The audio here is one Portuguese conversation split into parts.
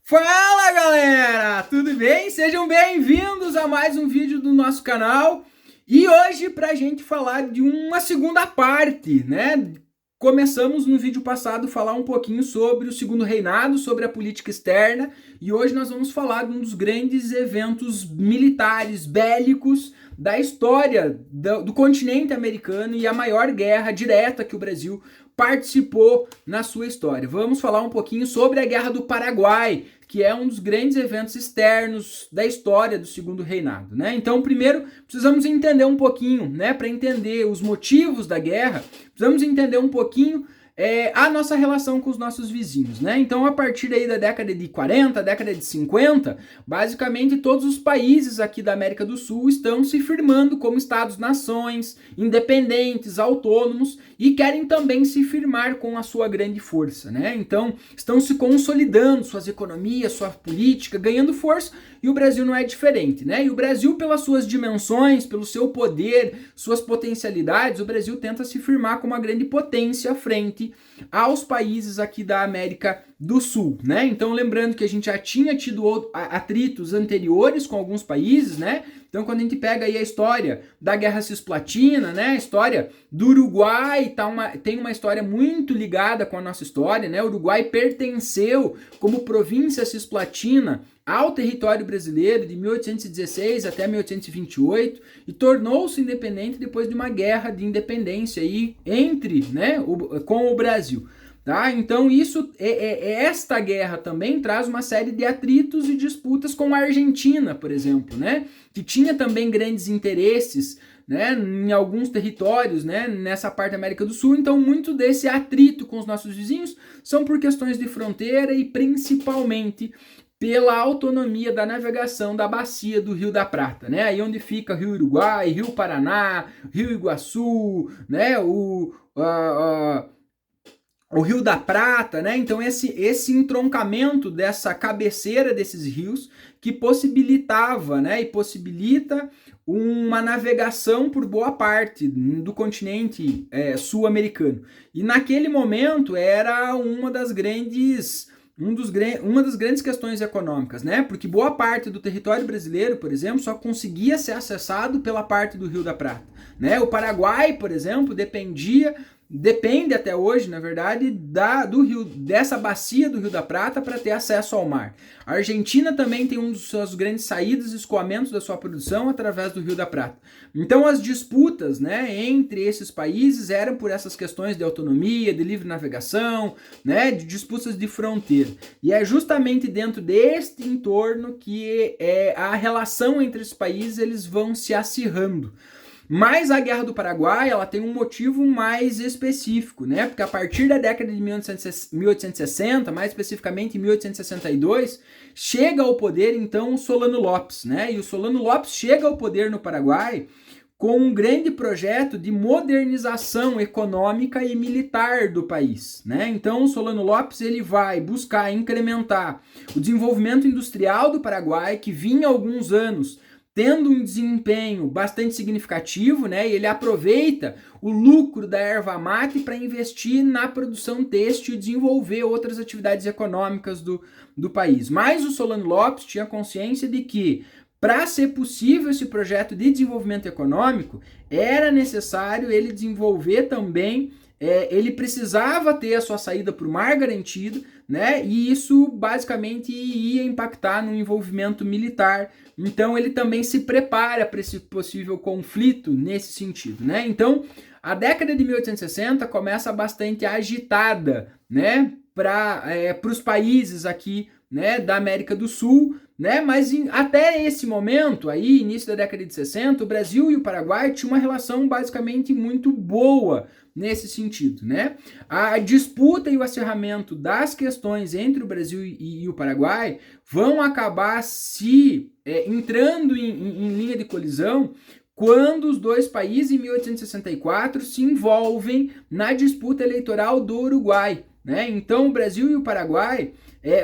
Fala galera, tudo bem? Sejam bem-vindos a mais um vídeo do nosso canal. E hoje pra gente falar de uma segunda parte, né? Começamos no vídeo passado a falar um pouquinho sobre o segundo reinado, sobre a política externa, e hoje nós vamos falar de um dos grandes eventos militares, bélicos da história do continente americano e a maior guerra direta que o Brasil participou na sua história. Vamos falar um pouquinho sobre a Guerra do Paraguai, que é um dos grandes eventos externos da história do segundo reinado, né? Então, primeiro, precisamos entender um pouquinho, né? Para entender os motivos da guerra, precisamos entender um pouquinho a nossa relação com os nossos vizinhos, né? Então, a partir aí da década de 40, década de 50, basicamente todos os países aqui da América do Sul estão se firmando como estados-nações, independentes, autônomos, e querem também se firmar com a sua grande força, né? Então, estão se consolidando suas economias, sua política, ganhando força, e o Brasil não é diferente, né? E o Brasil, pelas suas dimensões, pelo seu poder, suas potencialidades, o Brasil tenta se firmar como uma grande potência à frente aos países aqui da América do Sul, né? Então, lembrando que a gente já tinha tido atritos anteriores com alguns países, né? Então, quando a gente pega aí a história da Guerra Cisplatina, né? A história do Uruguai tem uma história muito ligada com a nossa história, né? O Uruguai pertenceu como província cisplatina ao território brasileiro de 1816 até 1828 e tornou-se independente depois de uma guerra de independência aí com o Brasil. Tá? Então esta guerra também traz uma série de atritos e disputas com a Argentina, por exemplo, né? Que tinha também grandes interesses, né, em alguns territórios, né, nessa parte da América do Sul. Então muito desse atrito com os nossos vizinhos são por questões de fronteira e principalmente pela autonomia da navegação da bacia do Rio da Prata, né? Aí onde fica Rio Uruguai, Rio Paraná, Rio Iguaçu, né? O Rio da Prata, né? Então esse entroncamento dessa cabeceira desses rios que possibilitava, né? E possibilita uma navegação por boa parte do continente sul-americano. E naquele momento era uma das grandes questões econômicas, né? Porque boa parte do território brasileiro, por exemplo, só conseguia ser acessado pela parte do Rio da Prata, né? O Paraguai, por exemplo, depende até hoje, na verdade, dessa bacia do Rio da Prata para ter acesso ao mar. A Argentina também tem um dos seus grandes saídas e escoamentos da sua produção através do Rio da Prata. Então as disputas, né, entre esses países eram por essas questões de autonomia, de livre navegação, né, de disputas de fronteira. E é justamente dentro deste entorno que a relação entre esses países eles vão se acirrando. Mas a Guerra do Paraguai, ela tem um motivo mais específico, né? Porque a partir da década de 1860, mais especificamente em 1862, chega ao poder então o Solano Lopes, né? E o Solano Lopes chega ao poder no Paraguai com um grande projeto de modernização econômica e militar do país, né? Então o Solano Lopes ele vai buscar incrementar o desenvolvimento industrial do Paraguai, que vinha há alguns anos tendo um desempenho bastante significativo, né? E ele aproveita o lucro da erva mate para investir na produção têxtil e desenvolver outras atividades econômicas do país. Mas o Solano Lopes tinha consciência de que para ser possível esse projeto de desenvolvimento econômico, era necessário ele desenvolver também, ele precisava ter a sua saída para o mar garantida, né? E isso basicamente ia impactar no envolvimento militar. Então ele também se prepara para esse possível conflito nesse sentido, né? Então a década de 1860 começa bastante agitada, né? Para os países aqui, né, da América do Sul, né? Mas até esse momento, aí, início da década de 60, o Brasil e o Paraguai tinham uma relação basicamente muito boa nesse sentido, né? A disputa e o acirramento das questões entre o Brasil e o Paraguai vão acabar entrando em linha de colisão quando os dois países, em 1864, se envolvem na disputa eleitoral do Uruguai, né? Então, o Brasil e o Paraguai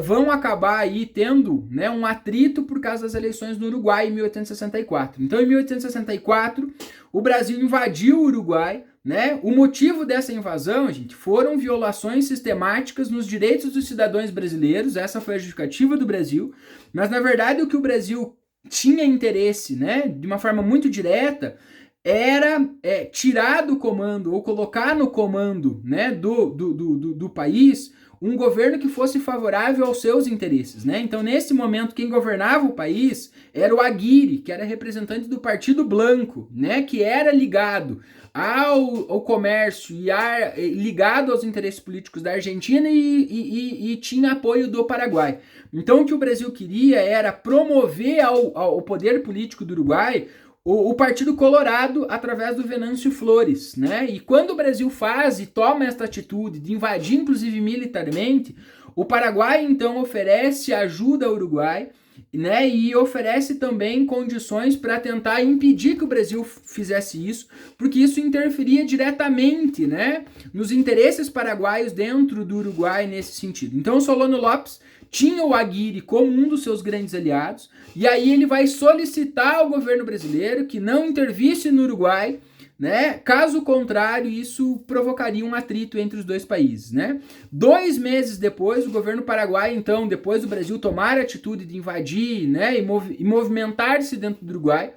vão acabar aí tendo, né, um atrito por causa das eleições no Uruguai em 1864. Então, em 1864, o Brasil invadiu o Uruguai, né? O motivo dessa invasão, gente, foram violações sistemáticas nos direitos dos cidadãos brasileiros. Essa foi a justificativa do Brasil. Mas, na verdade, o que o Brasil tinha interesse, né, de uma forma muito direta, era tirar do comando ou colocar no comando, né, do país um governo que fosse favorável aos seus interesses, né? Então, nesse momento, quem governava o país era o Aguirre, que era representante do Partido Blanco, né, que era ligado ao comércio e ligado aos interesses políticos da Argentina e tinha apoio do Paraguai. Então, o que o Brasil queria era promover ao poder político do Uruguai o Partido Colorado através do Venâncio Flores, né? E quando o Brasil faz e toma esta atitude de invadir, inclusive militarmente, o Paraguai então oferece ajuda ao Uruguai, né? E oferece também condições para tentar impedir que o Brasil fizesse isso, porque isso interferia diretamente, né, nos interesses paraguaios dentro do Uruguai nesse sentido. Então, o Solano Lopes tinha o Aguirre como um dos seus grandes aliados, e aí ele vai solicitar ao governo brasileiro que não intervisse no Uruguai, né? Caso contrário, isso provocaria um atrito entre os dois países, né? 2 meses depois, o governo paraguaio, então, depois do Brasil tomar a atitude de invadir, né, e movimentar-se dentro do Uruguai,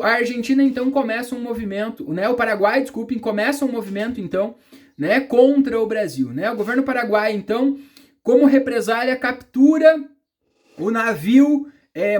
a Argentina, então, começa um movimento, né, o Paraguai, desculpem, começa um movimento, então, né, contra o Brasil, né? O governo paraguaio, então, como represália, captura o navio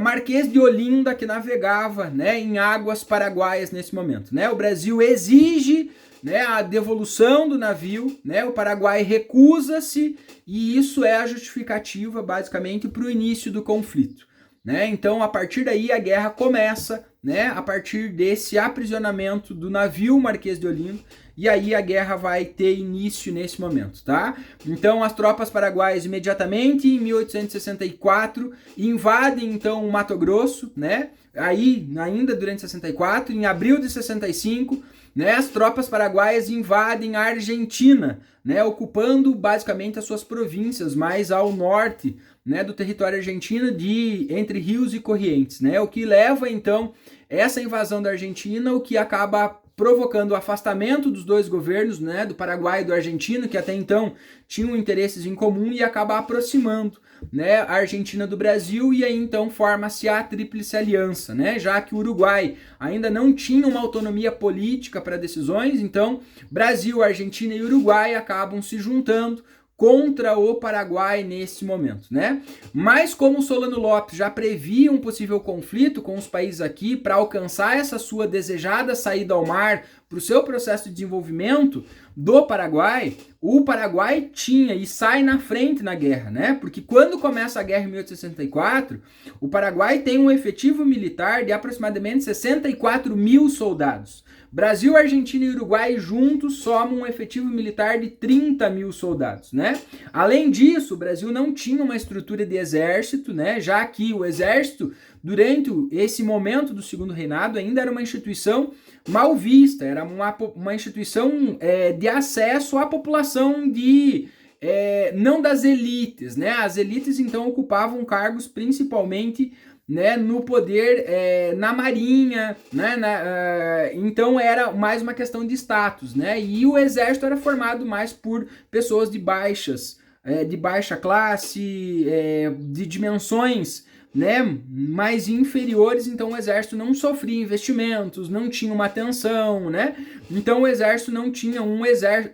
Marquês de Olinda, que navegava, né, em águas paraguaias nesse momento, né? O Brasil exige, né, a devolução do navio, né? O Paraguai recusa-se e isso é a justificativa, basicamente, para o início do conflito, né? Então, a partir daí, a guerra começa, né, a partir desse aprisionamento do navio Marquês de Olinda, e aí a guerra vai ter início nesse momento, tá? Então as tropas paraguaias imediatamente, em 1864, invadem então o Mato Grosso, né? Aí, ainda durante 64, em abril de 65, né, as tropas paraguaias invadem a Argentina, né, ocupando basicamente as suas províncias mais ao norte, né, do território argentino entre Rios e Corrientes, né? O que leva então essa invasão da Argentina, o que acaba provocando o afastamento dos dois governos, né, do Paraguai e do argentino, que até então tinham interesses em comum, e acaba aproximando, né, a Argentina do Brasil, e aí então forma-se a Tríplice Aliança, né, já que o Uruguai ainda não tinha uma autonomia política para decisões, então Brasil, Argentina e Uruguai acabam se juntando contra o Paraguai nesse momento, né? Mas como o Solano Lopes já previa um possível conflito com os países aqui para alcançar essa sua desejada saída ao mar para o seu processo de desenvolvimento do Paraguai, o Paraguai tinha e sai na frente na guerra, né? Porque quando começa a guerra em 1864, o Paraguai tem um efetivo militar de aproximadamente 64 mil soldados. Brasil, Argentina e Uruguai juntos somam um efetivo militar de 30 mil soldados, né? Além disso, o Brasil não tinha uma estrutura de exército, né? Já que o exército, durante esse momento do Segundo Reinado, ainda era uma instituição mal vista, era uma instituição de acesso à população não das elites, né? As elites, então, ocupavam cargos principalmente, né, no poder, na marinha, né, então era mais uma questão de status, né, e o exército era formado mais por pessoas de baixa classe, de dimensões, né, mais inferiores, então o exército não sofria investimentos, não tinha uma atenção, né, então o exército não tinha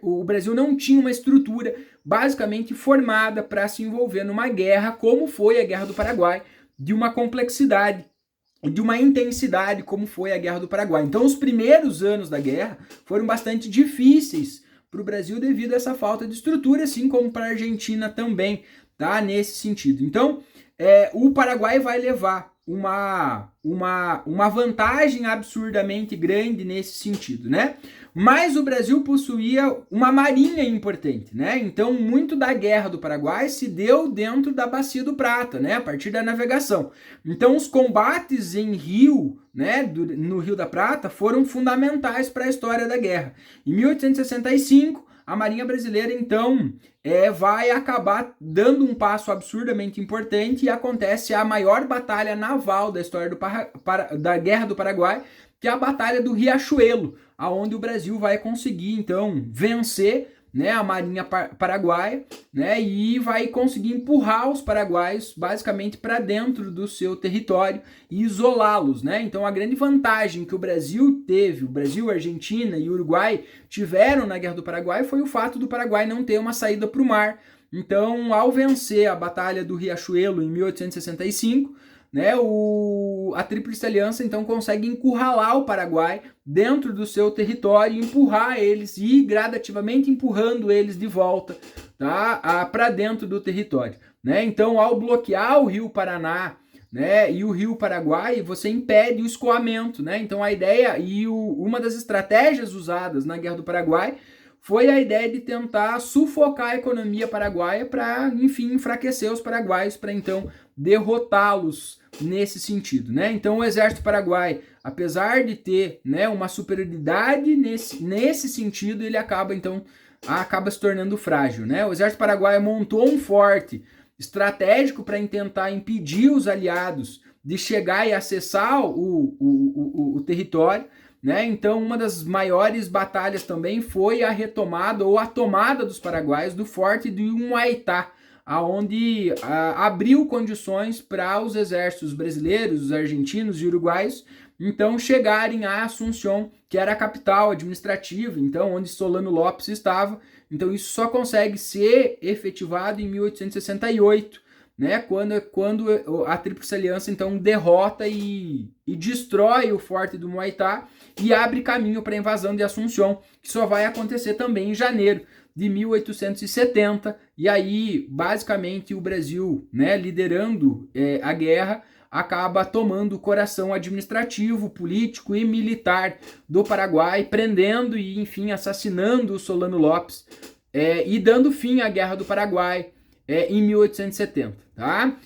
o Brasil não tinha uma estrutura basicamente formada para se envolver numa guerra como foi a Guerra do Paraguai, de uma complexidade, de uma intensidade como foi a Guerra do Paraguai. Então os primeiros anos da guerra foram bastante difíceis para o Brasil devido a essa falta de estrutura, assim como para a Argentina também, tá? Nesse sentido. Então o Paraguai vai levar uma vantagem absurdamente grande nesse sentido, né? Mas o Brasil possuía uma marinha importante, né? Então, muito da Guerra do Paraguai se deu dentro da Bacia do Prata, né? A partir da navegação. Então, os combates em rio, né, no Rio da Prata, foram fundamentais para a história da guerra. Em 1865, a Marinha Brasileira, então, vai acabar dando um passo absurdamente importante e acontece a maior batalha naval da história da Guerra do Paraguai, que é a Batalha do Riachuelo, aonde o Brasil vai conseguir, então, vencer, né, a Marinha Paraguaia, né, e vai conseguir empurrar os paraguaios basicamente para dentro do seu território e isolá-los, né? Então a grande vantagem que o Brasil teve, o Brasil, a Argentina e o Uruguai tiveram na Guerra do Paraguai foi o fato do Paraguai não ter uma saída para o mar. Então, ao vencer a Batalha do Riachuelo em 1865, né, a Tríplice Aliança então consegue encurralar o Paraguai dentro do seu território, empurrar eles e ir gradativamente empurrando eles de volta, tá, para dentro do território, né? Então, ao bloquear o Rio Paraná, né, e o Rio Paraguai, você impede o escoamento, né? Então a ideia e uma das estratégias usadas na Guerra do Paraguai foi a ideia de tentar sufocar a economia paraguaia para, enfim, enfraquecer os paraguaios, para então derrotá-los nesse sentido, né? Então o exército paraguai, apesar de ter, né, uma superioridade nesse sentido, ele acaba se tornando frágil, né? O exército paraguaio montou um forte estratégico para tentar impedir os aliados de chegar e acessar o território, né? Então, uma das maiores batalhas também foi a retomada ou a tomada dos paraguaios do forte de Humaitá, aonde abriu condições para os exércitos brasileiros, os argentinos e uruguaios, então chegarem a Assunção, que era a capital administrativa, então onde Solano Lopes estava. Então isso só consegue ser efetivado em 1868, né, quando a Tríplice Aliança então derrota e destrói o forte do Humaitá e abre caminho para a invasão de Assunção, que só vai acontecer também em janeiro de 1870, e aí basicamente o Brasil, né, liderando a guerra, acaba tomando o coração administrativo, político e militar do Paraguai, prendendo e, enfim, assassinando o Solano Lopes e dando fim à Guerra do Paraguai em 1870, tá?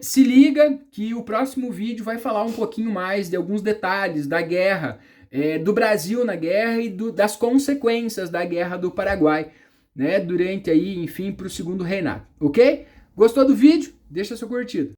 Se liga que o próximo vídeo vai falar um pouquinho mais de alguns detalhes da guerra, do Brasil na guerra e das consequências da Guerra do Paraguai, né? Durante aí, enfim, para o segundo reinado, ok? Gostou do vídeo? Deixa seu curtido.